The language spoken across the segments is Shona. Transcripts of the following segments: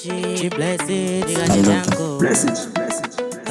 Ruchi, bless it, ndikachenyango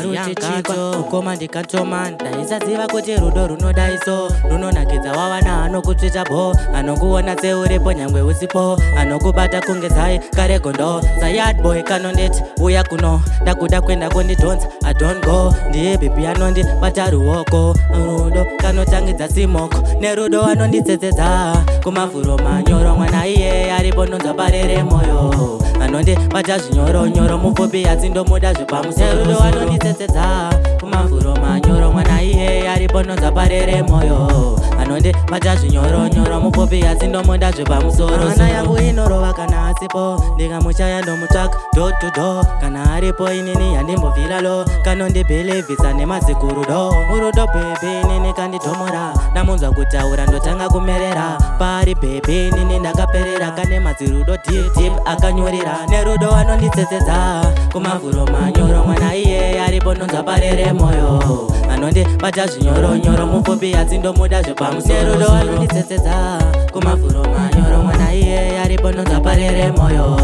Ruchichiko, ukoma ndikatoman Ndaisaziva kuti rudo runodaiso Runonakidza wawana anokutsvita bo Anokuona seuripo nyangwe usipo Anokubata kunge zai kare gondo Sayad boy kanondeti uya kuno Ndakuda kwenda kundidonza I don't go Ndiye baby anondibata ruoko Rudo kanotangidza simoko Nerudo anonditsetsedza Kumafuro manyoro mwana iye Aripo nonza parere moyo Anondibata zvinyoro mupfupi atsindomuda zvepamusoro Nerudo anonditsetsedza Kumafuro manyoro mwana iye Aripo nonza parere moyo Anondibata zvinyoro mupfupi atsindomuda zvepamusoro Ana yangu inorova kana asipo Ndikamuchaya ndomutsvaka door to door Kana aripo inini yandimbobvira lo Kanondibhelevhisa nemazikurudo Urudo bebe nini kanditomora Ndamunzwa kutaura ndotanga kumerera Pari bebe nini ndakaperera Kane mazirudo deep akanyorera Nerudo anonditsetsedza Kumafuro manyoro mwana iye Aripo nonza parere moyo Anondibata zvinyoro mupfupi atsindomuda zvepamusoro Nerudo anonditsetsedza Kumafuro manyoro mwana iye Aripo nonza parere moyo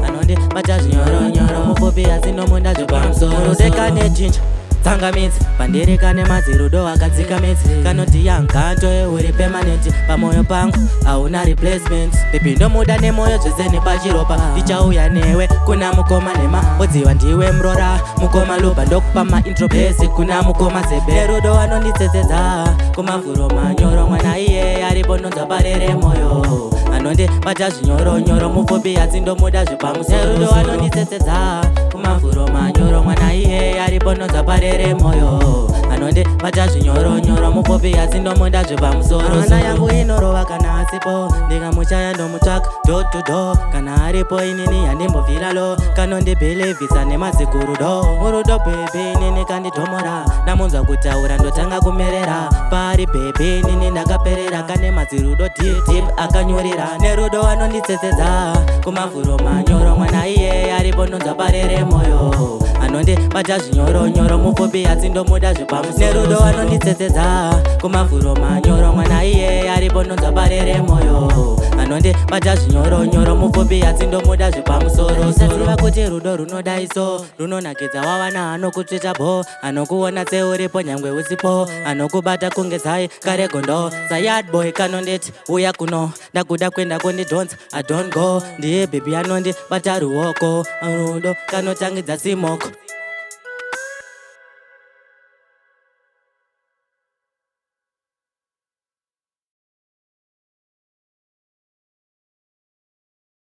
Anondibata zvinyoro mupfupi atsindomuda zvepamusoro Dekane jinja tsangamidzi pandiri kane mazirudo akadzika midzi kanoti yanganto uri permanent pamoyo pangu hauna replacement bebi ndomuda nemoyo zvese nepachiropa ndichauya newe kuna mukoma nema odziwa ndiwe murora mukoma luba ndokupa maintro basic kuna mukoma zebe Nerudo anonditsetsedza kumafuro manyoro mwana iye Aripo nonza parere moyo Anondibata zvinyoro mupfupi atsindomuda zvepamusoro Nerudo anonditsetsedza kumafuro manyoro mwana iye Aripo nonza parere moyo Anondibata zvinyoro mupfupi atsindomuda zvepamusoro Ana yangu inorova kana asipo Ndikamuchaya ndomutsvaka door to door Kana aripo inini yandimbobvira lo Kanondibhelevhisa nemazikurudo Urudo bebe nini kanditomora Ndamunzwa kutaura ndotanga kumerera Pari bebe nini ndakaperera Kane mazirudo deep akanyorera Nerudo anonditsetsedza Kumafuro manyoro mwana iye Aripo nonza parere moyo Anondibata zvinyoro mupfupi atsindomuda zvepamusoro Nerudo anonditsetsedza Kumafuro manyoro mwana iye Aripo nonza parere moyo Anondibata zvinyoro mupfupi atsindomuda zvepamusoro Ndaisaziva kuti rudo runodaiso Runonakidza wawana anokutsvita bo Anokuona seuripo nyangwe usipo Anokubata kunge zai kare gondo Sayad boy kanondeti uya kuno Ndakuda kwenda kundidonza I don't go Ndiye baby anondibata ruoko Rudo kanotangidza simoko